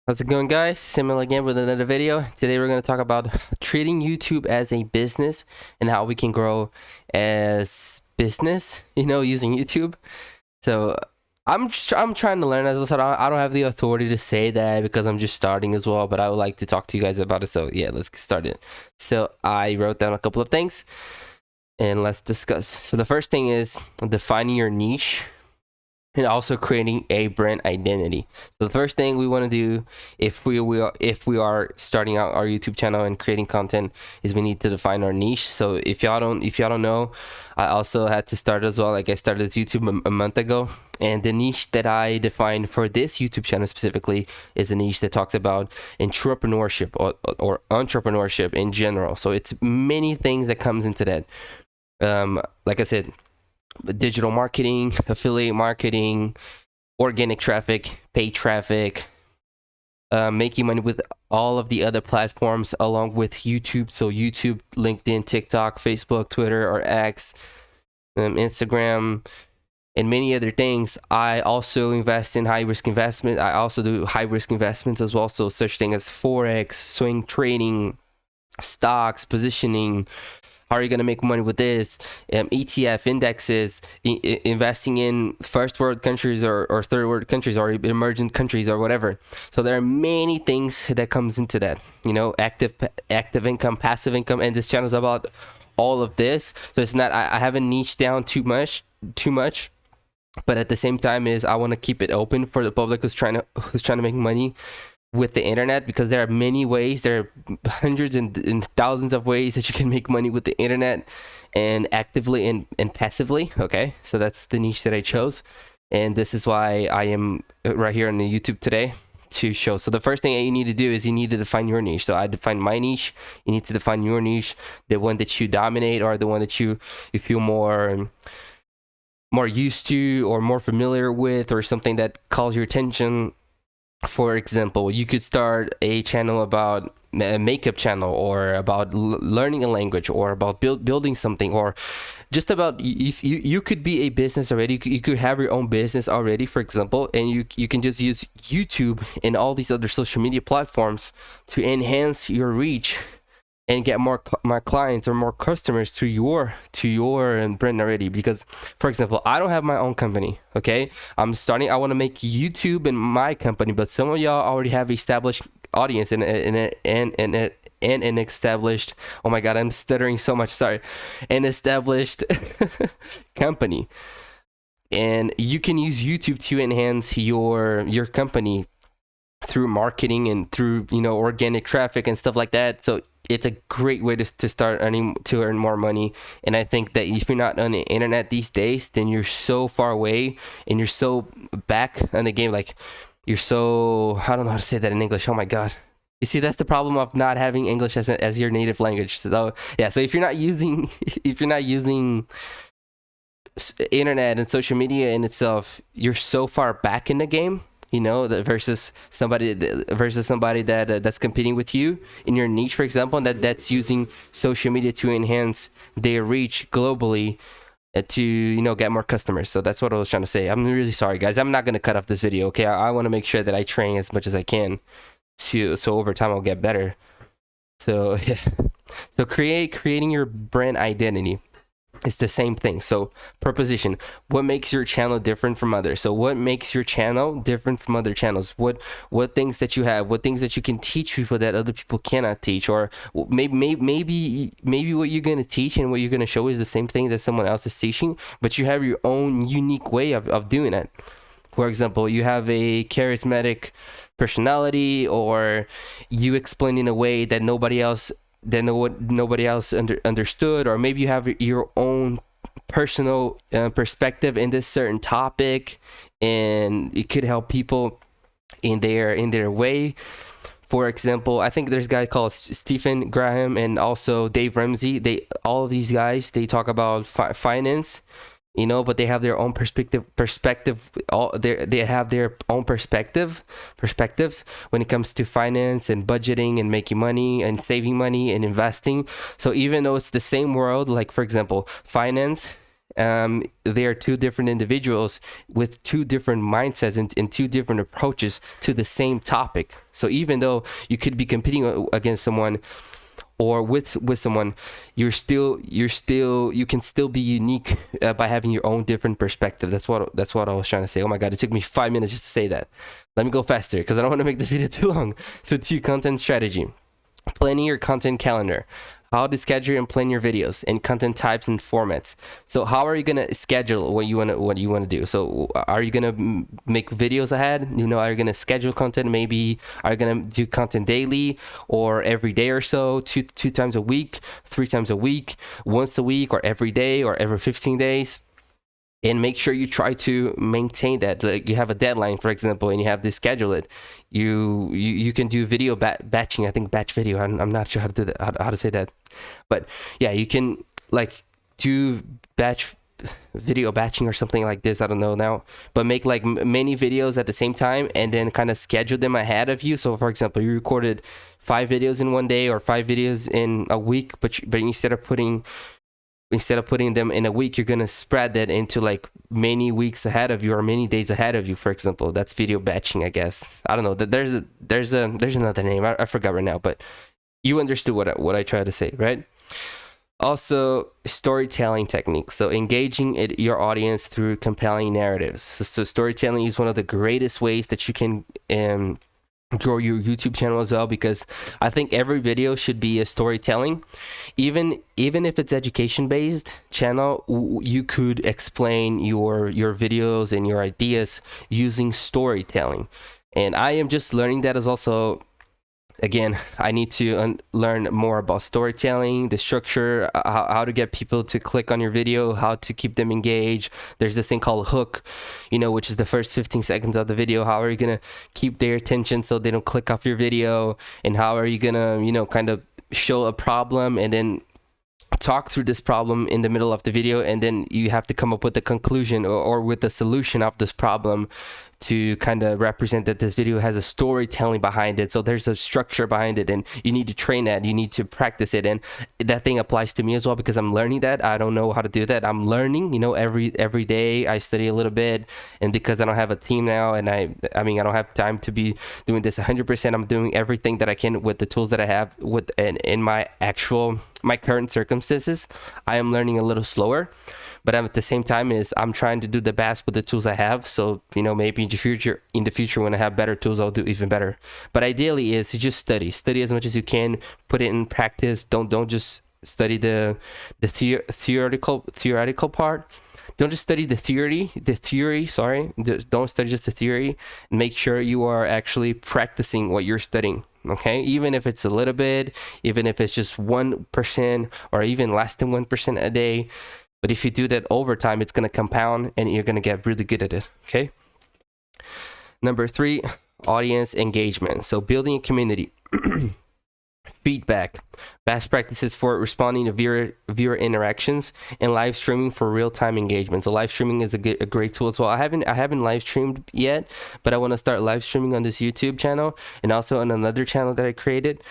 How's it going, guys? Simil again with another video. Today we're going to talk about treating YouTube as a business and how we can grow as business, using YouTube. So I'm trying to learn. As I said, I don't have the authority to say that because I'm just starting as well, but I would like to talk to you guys about it. So yeah, let's get started. So I wrote down a couple of things and let's discuss. So the first thing is defining your niche and also creating a brand identity. So the first thing we want to do if we are starting out our YouTube channel and creating content is we need to define our niche. So if y'all don't know, I also had to start as well. Like I started this YouTube a month ago, and the niche that I defined for this YouTube channel specifically is a niche that talks about entrepreneurship or entrepreneurship in general. So it's many things that comes into that. Like I said, digital marketing, affiliate marketing, organic traffic, paid traffic, making money with all of the other platforms along with YouTube. So YouTube, LinkedIn, TikTok, Facebook, Twitter, or X, Instagram, and many other things. I also invest in high risk investment. I also do high risk investments as well. So such thing as Forex, swing trading, stocks, positioning. How are you going to make money with this? ETF indexes, investing in first world countries or third world countries or emerging countries or whatever. So there are many things that comes into that, active income, passive income. And this channel is about all of this. So it's not, I haven't niched down too much, but at the same time is I want to keep it open for the public who's trying to make money with the internet, because there are many ways. There are hundreds and thousands of ways that you can make money with the internet, and actively and passively. Okay, so that's the niche that I chose, and this is why I am right here on the YouTube today to show. So the first thing that you need to do is you need to define your niche. So I defined my niche. You need to define your niche, the one that you dominate or the one that you feel more used to or more familiar with, or something that calls your attention. For example, you could start a channel about a makeup channel, or about learning a language, or about building something, or just about, if you could be a business already. You could have your own business already, for example, and you can just use YouTube and all these other social media platforms to enhance your reach and get more clients or more customers to your brand already. Because, for example, I don't have my own company. Okay, I'm starting. I want to make YouTube in my company, but some of y'all already have established audience and an established. Oh my God, I'm stuttering so much. Sorry, an established company, and you can use YouTube to enhance your company through marketing and through organic traffic and stuff like that. So it's a great way to start to earn more money. And I think that if you're not on the internet these days, then you're so far away and you're so back on the game. Like, you're so, I don't know how to say that in English. Oh my God. You see, that's the problem of not having English as your native language. So yeah, so if you're not using internet and social media in itself, you're so far back in the game, versus somebody that's competing with you in your niche, for example, that's using social media to enhance their reach globally, to get more customers. So that's what I was trying to say. I'm really sorry, guys. I'm not going to cut off this video. Okay, I want to make sure that I train as much as I can so over time I'll get better. So yeah, so creating your brand identity. It's the same thing. So proposition, what makes your channel different from others? So what makes your channel different from other channels? What things that you have, what things that you can teach people that other people cannot teach? Or maybe what you're going to teach and what you're going to show is the same thing that someone else is teaching, but you have your own unique way of doing it. For example, you have a charismatic personality, or you explain in a way that nobody else understood, or maybe you have your own personal perspective in this certain topic, and it could help people in their way. For example, I think there's a guy called Stephen Graham and also Dave Ramsey. All of these guys, they talk about finance, but they have their own perspective. They have their own perspectives when it comes to finance and budgeting and making money and saving money and investing. So even though it's the same world, like for example, finance they are two different individuals with two different mindsets and two different approaches to the same topic. So even though you could be competing against someone or with someone, you can still be unique by having your own different perspective. That's what I was trying to say. Oh my god, it took me 5 minutes just to say that. Let me go faster because I don't want to make this video too long. So 2, content strategy. Planning your content calendar. How to schedule and plan your videos, and content types and formats. So how are you gonna schedule what you wanna do? So are you gonna make videos ahead? Are you gonna schedule content? Maybe are you gonna do content daily or every day or so, two times a week, 3 times a week, once a week, or every day, or every 15 days? And make sure you try to maintain that. Like you have a deadline, for example, and you have to schedule it. You can do video batching. I think batch video. I'm not sure how to do that. How to say that, but yeah, you can like do batch video batching or something like this. I don't know now, but make like many videos at the same time and then kind of schedule them ahead of you. So for example, you recorded 5 videos in one day or 5 videos in a week, but instead of putting them in a week, you're gonna spread that into like many weeks ahead of you or many days ahead of you, for example. That's video batching, I guess. I don't know. There's another name. I forgot right now, but you understood what I tried to say, right? Also, storytelling techniques. So engaging your audience through compelling narratives. So storytelling is one of the greatest ways that you can grow your YouTube channel as well, because I think every video should be a storytelling. Even if it's education based channel, you could explain your videos and your ideas using storytelling. And I am just learning that as also. Again, I need to learn more about storytelling, the structure, how to get people to click on your video, how to keep them engaged. There's this thing called hook, which is the first 15 seconds of the video. How are you going to keep their attention so they don't click off your video? And how are you going to, kind of show a problem and then talk through this problem in the middle of the video, and then you have to come up with the conclusion or with the solution of this problem to kind of represent that this video has a storytelling behind it. So there's a structure behind it, and you need to train that, you need to practice it. And that thing applies to me as well, because I'm learning that. I don't know how to do that. I'm learning, every day I study a little bit. And because I don't have a team now, and I don't have time to be doing this 100%, I'm doing everything that I can with the tools that I have in my current circumstances. I am learning a little slower, but at the same time I'm trying to do the best with the tools I have. So maybe in the future when I have better tools, I'll do even better. But ideally is to just study as much as you can, put it in practice. Don't just study the theoretical part. Don't just study the theory. Sorry, don't study just the theory. Make sure you are actually practicing what you're studying. Okay, even if it's a little bit, even if it's just 1% or even less than 1% a day. But if you do that over time, it's going to compound and you're going to get really good at it. Okay. Number 3, audience engagement. So building a community. Feedback, best practices for responding to viewer interactions, and live streaming for real-time engagement. So live streaming is a great tool as well. I haven't live streamed yet, but I want to start live streaming on this YouTube channel and also on another channel that I created,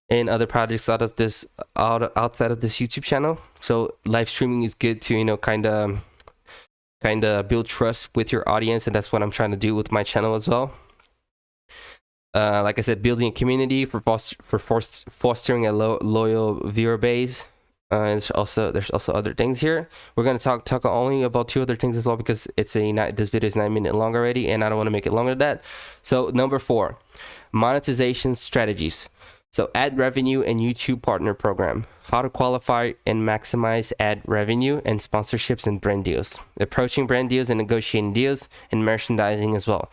and other projects outside of this YouTube channel. So live streaming is good to kind of build trust with your audience, and that's what I'm trying to do with my channel as well. Like I said, building a community for fostering a loyal viewer base. There's also other things here. We're gonna talk only about 2 other things as well, because this video is 9 minutes long already, and I don't want to make it longer than that. So number 4, monetization strategies. So ad revenue and YouTube partner program. How to qualify and maximize ad revenue and sponsorships and brand deals. Approaching brand deals and negotiating deals, and merchandising as well.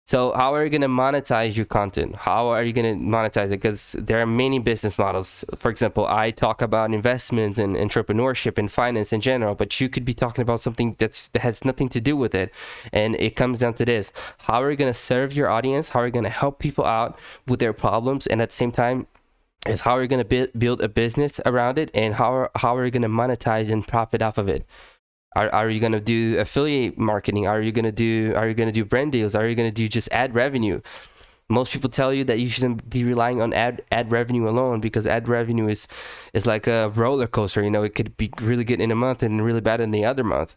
So how are you going to monetize your content? How are you going to monetize it? Because there are many business models. For example, I talk about investments and entrepreneurship and finance in general, but you could be talking about something that has nothing to do with it. And it comes down to this. How are you going to serve your audience? How are you going to help people out with their problems? And at the same time, is how are you going to build a business around it? And how are you going to monetize and profit off of it? Are you going to do affiliate marketing? Are you going to do brand deals? Are you going to do just ad revenue? Most people tell you that you shouldn't be relying on ad revenue alone, because ad revenue is like a roller coaster. You know, it could be really good in a month and really bad in the other month.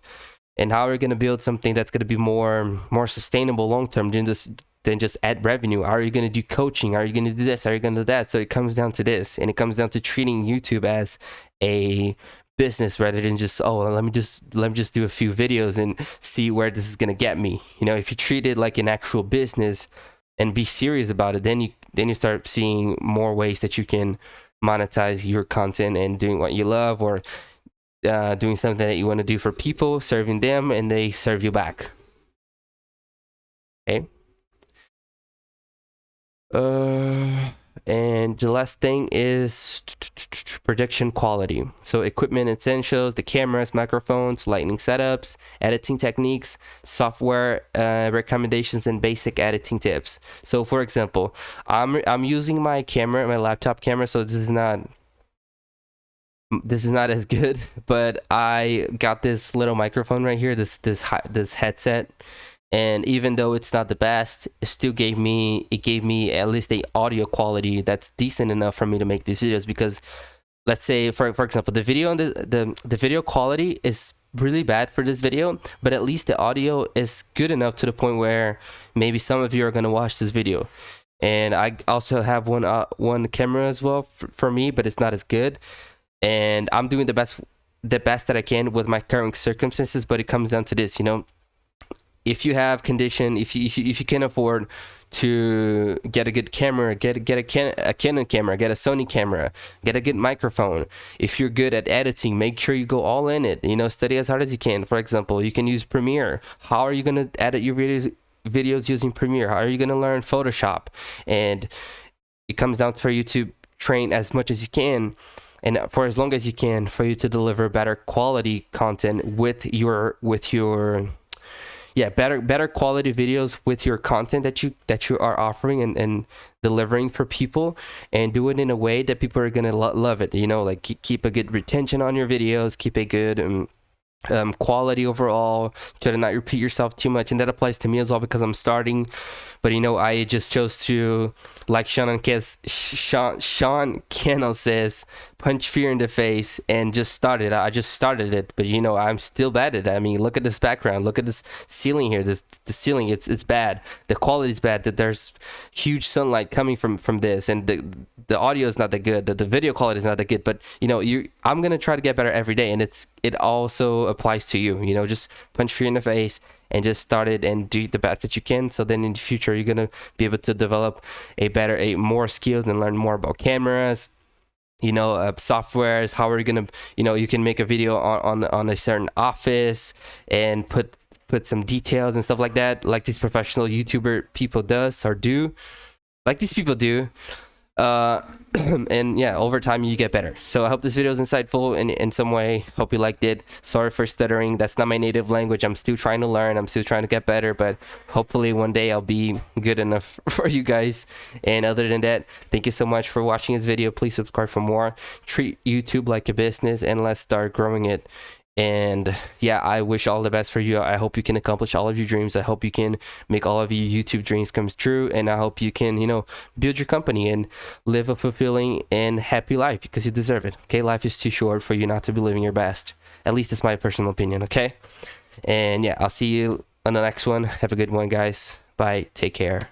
And how are we going to build something that's going to be more sustainable long term than just ad revenue? How are you going to do coaching? Are you going to do this? Are you going to do that? So it comes down to this, and it comes down to treating YouTube as a business rather than just, oh, let me just do a few videos and see where this is going to get me. You know, if you treat it like an actual business and be serious about it, then you start seeing more ways that you can monetize your content and doing what you love, or doing something that you want to do for people, serving them, and they serve you back. Okay. And the last thing is production quality. So equipment essentials, the cameras, microphones, lighting setups, editing techniques, software recommendations, and basic editing tips. So for example, I'm using my camera, my laptop camera, so this is not as good, but I got this little microphone right here, this headset. And even though it's not the best, it still gave me at least the audio quality that's decent enough for me to make these videos. Because let's say, for example, the video and the video quality is really bad for this video, but at least the audio is good enough to the point where maybe some of you are going to watch this video. And I also have one camera as well for me, but it's not as good. And I'm doing the best that I can with my current circumstances. But it comes down to this, you know. If you have condition, if you can afford to get a good camera, get a Canon camera, get a Sony camera, get a good microphone. If you're good at editing, make sure you go all in it. You know, study as hard as you can. For example, you can use Premiere. How are you gonna edit your videos using Premiere? How are you gonna learn Photoshop? And it comes down for you to train as much as you can, and for as long as you can, for you to deliver better quality content with your better quality videos with your content that you are offering and delivering for people, and do it in a way that people are gonna love it. You know, like keep a good retention on your videos, keep a good quality overall, try to not repeat yourself too much. And that applies to me as well, because I'm starting. But you know, I just chose to, like Sean Cannell says, punch fear in the face and just started. I just started it, but you know, I'm still bad at it. I mean, look at this background, look at this ceiling here. The ceiling, it's bad. The quality is bad. That there's huge sunlight coming from this, and the audio is not that good. The video quality is not that good. But you know, I'm gonna try to get better every day, and it also applies to you. You know, just punch fear in the face and just start it and do the best that you can. So then in the future, you're gonna be able to develop more skills and learn more about cameras, you know, softwares. How are you gonna, you know, you can make a video on a certain office and put some details and stuff like that, like these professional YouTuber people do. And yeah, over time you get better. So I hope this video is insightful in some way. Hope you liked it. Sorry for stuttering. That's not my native language. I'm still trying to learn. I'm still trying to get better, but hopefully one day I'll be good enough for you guys. And other than that, thank you so much for watching this video. Please subscribe for more. Treat YouTube like a business, and let's start growing it. And yeah, I wish all the best for you. I hope you can accomplish all of your dreams. I hope you can make all of your YouTube dreams come true. And I hope you can, you know, build your company and live a fulfilling and happy life, because you deserve it. Okay, life is too short for you not to be living your best. At least it's my personal opinion, okay? And yeah, I'll see you on the next one. Have a good one, guys. Bye. Take care.